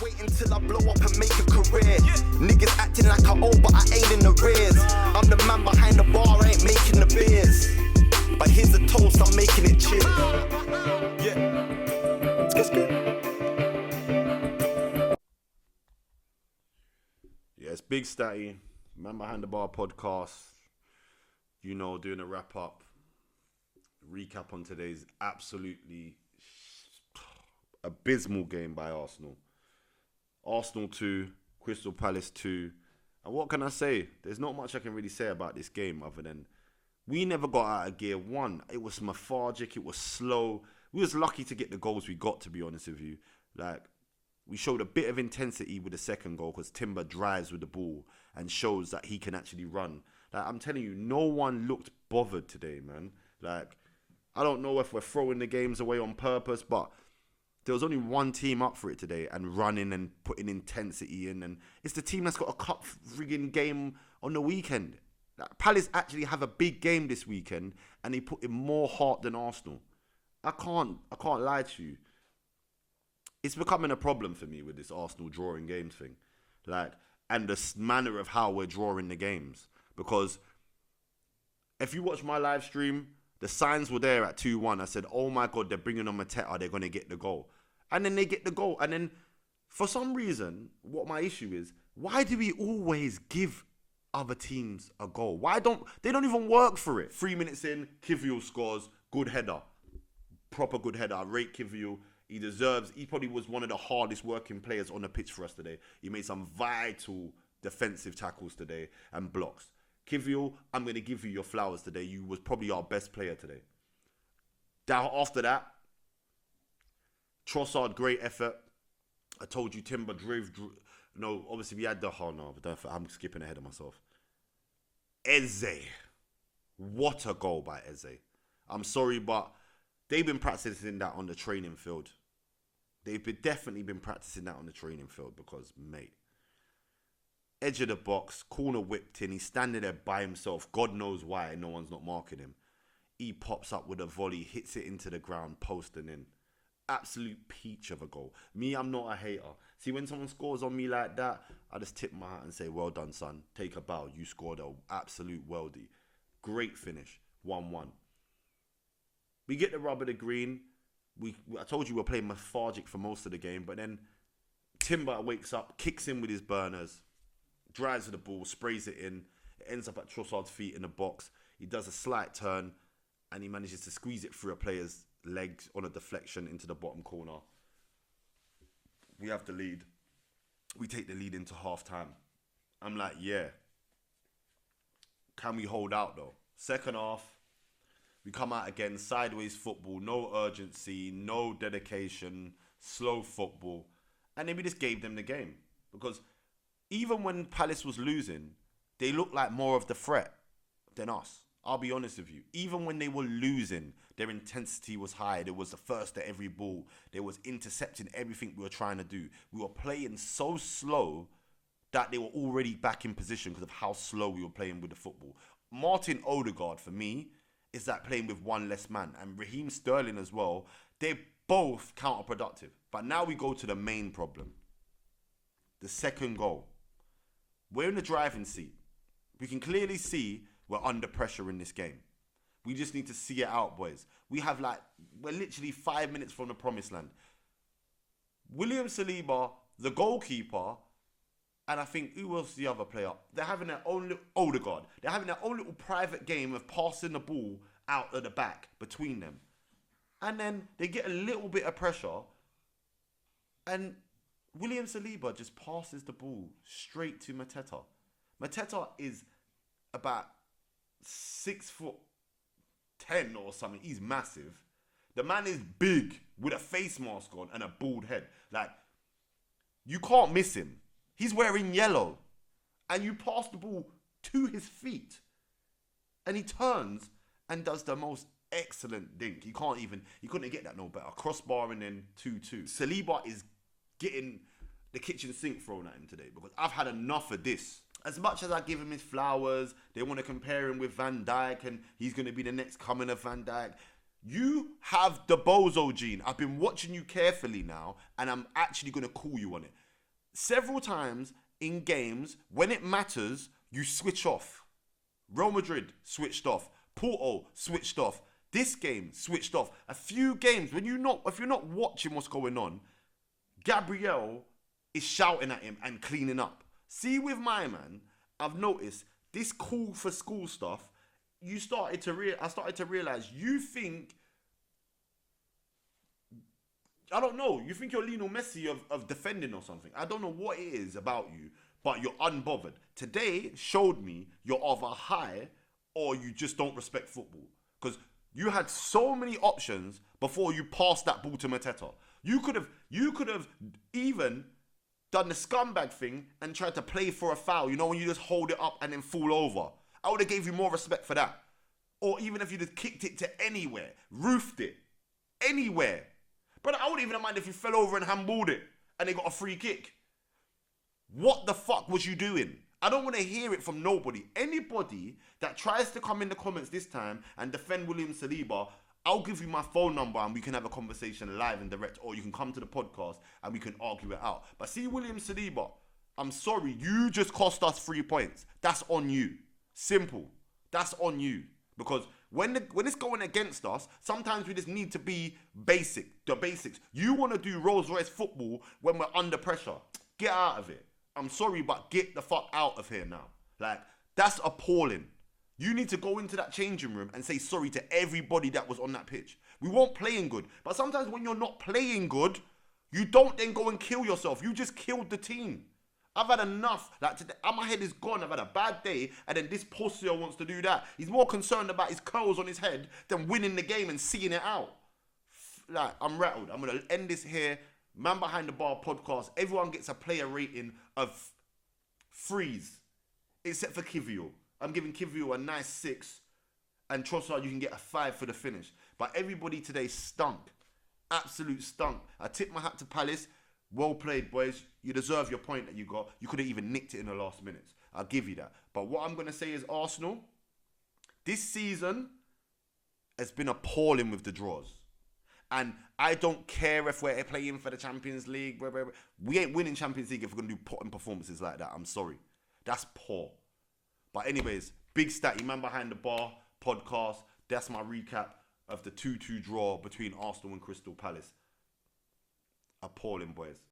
wait until I blow up and make a career. Niggas acting like I owe, but I ain't in the rears. I'm the man behind the bar, I ain't making the beers. But here's the toast, I'm making it chill. Yeah. It's good. Yeah, it's Big Statty, Man Behind the Bar podcast. You know, doing a wrap up, recap on today's absolutely abysmal game by Arsenal. Arsenal 2, Crystal Palace 2. And what can I say? There's not much I can really say about this game other than we never got out of gear. One, it was lethargic, it was slow. We was lucky to get the goals we got, to be honest with you. Like, we showed a bit of intensity with the second goal because Timber drives with the ball and shows that he can actually run. Like, I'm telling you, no one looked bothered today, man. Like, I don't know if we're throwing the games away on purpose, but there was only one team up for it today and running and putting intensity in. And it's the team that's got a cup frigging game on the weekend. Like, Palace actually have a big game this weekend and they put in more heart than Arsenal. I can't lie to you. It's becoming a problem for me with this Arsenal drawing games thing. Like, and the manner of how we're drawing the games. Because if you watch my live stream, the signs were there at 2-1. I said, oh my God, they're bringing on Mateta. They're going to get the goal. And then they get the goal. And then for some reason, what my issue is, why do we always give other teams a goal? They don't even work for it. 3 minutes in, Kivior scores, good header. Proper good header. I rate Kivior. He probably was one of the hardest working players on the pitch for us today. He made some vital defensive tackles today and blocks. Kivior, I'm going to give you your flowers today. You was probably our best player today. After that, Trossard, great effort. I told you Timber drove. No, obviously we had the... Oh no, I'm skipping ahead of myself. Eze. What a goal by Eze. I'm sorry, but they've been practicing that on the training field. Definitely been practicing that on the training field because, mate, edge of the box, corner whipped in. He's standing there by himself. God knows why no one's not marking him. He pops up with a volley, hits it into the ground, posting in. Absolute peach of a goal. Me, I'm not a hater. See, when someone scores on me like that, I just tip my hat and say, well done, son. Take a bow. You scored an absolute worldie. Great finish. 1-1. We get the rub of the green. I told you we're playing lethargic for most of the game, but then Timber wakes up, kicks in with his burners, drives to the ball, sprays it in. It ends up at Trossard's feet in the box. He does a slight turn, and he manages to squeeze it through a player's legs on a deflection into the bottom corner. We have the lead. We take the lead into half-time. I'm like, yeah. Can we hold out, though? Second half, we come out again, sideways football, no urgency, no dedication, slow football. And then we just gave them the game. Because even when Palace was losing, they looked like more of the threat than us. I'll be honest with you. Even when they were losing, their intensity was high. There was the first at every ball. There was intercepting everything we were trying to do. We were playing so slow that they were already back in position because of how slow we were playing with the football. Martin Odegaard, for me, is that playing with one less man. And Raheem Sterling as well. They're both counterproductive. But now we go to the main problem. The second goal. We're in the driving seat. We can clearly see we're under pressure in this game. We just need to see it out, boys. We're literally 5 minutes from the promised land. William Saliba, the goalkeeper, and I think, who was the other player? They're having their own little... Odegaard. They're having their own little private game of passing the ball out of the back between them. And then they get a little bit of pressure. And William Saliba just passes the ball straight to Mateta. Mateta is about 6'10" or something. He's massive. The man is big with a face mask on and a bald head. Like, you can't miss him. He's wearing yellow. And you pass the ball to his feet. And he turns and does the most excellent dink. He couldn't get that no better. Crossbar and then 2-2. Saliba is getting the kitchen sink thrown at him today because I've had enough of this. As much as I give him his flowers, they want to compare him with Van Dijk and he's going to be the next coming of Van Dijk. You have the bozo gene. I've been watching you carefully now and I'm actually going to call you on it. several times in games, when it matters, you switch off. Real Madrid switched off. Porto switched off. This game switched off. A few games, if you're not watching what's going on, Gabriel is shouting at him and cleaning up. See, with my man, I've noticed this cool for school stuff. I started to realize you think, I don't know, you think you're Lionel Messi of defending or something. I don't know what it is about you, but you're unbothered. Today showed me you're either high or you just don't respect football. Because you had so many options before you passed that ball to Mateta. You could have even done the scumbag thing and tried to play for a foul. You know, when you just hold it up and then fall over. I would have gave you more respect for that. Or even if you just kicked it to anywhere, roofed it, anywhere. But I wouldn't even mind if you fell over and handballed it and they got a free kick. What the fuck was you doing? I don't want to hear it from nobody. Anybody that tries to come in the comments this time and defend William Saliba, I'll give you my phone number and we can have a conversation live and direct, or you can come to the podcast and we can argue it out. But see, William Saliba, I'm sorry, you just cost us 3 points. That's on you. Simple. That's on you. Because when it's going against us, sometimes we just need to be basic. The basics. You want to do Rolls Royce football when we're under pressure. Get out of it. I'm sorry, but get the fuck out of here now. Like, that's appalling. You need to go into that changing room and say sorry to everybody that was on that pitch. We weren't playing good. But sometimes when you're not playing good, you don't then go and kill yourself. You just killed the team. I've had enough. Like, today, my head is gone. I've had a bad day. And then this pussy wants to do that. He's more concerned about his curls on his head than winning the game and seeing it out. Like, I'm rattled. I'm going to end this here. Man Behind the Bar podcast. Everyone gets a player rating of 3s. Except for Kivio. I'm giving Kivio a nice 6. And Trossard, you can get a 5 for the finish. But everybody today stunk. Absolute stunk. I tip my hat to Palace. Well played, boys. You deserve your point that you got. You could have even nicked it in the last minutes. I'll give you that. But what I'm going to say is Arsenal, this season has been appalling with the draws. And I don't care if we're playing for the Champions League. We ain't winning Champions League if we're going to do potting performances like that. I'm sorry. That's poor. But anyways, big Statty, Man Behind the Bar podcast. That's my recap of the 2-2 draw between Arsenal and Crystal Palace. Appalling, boys.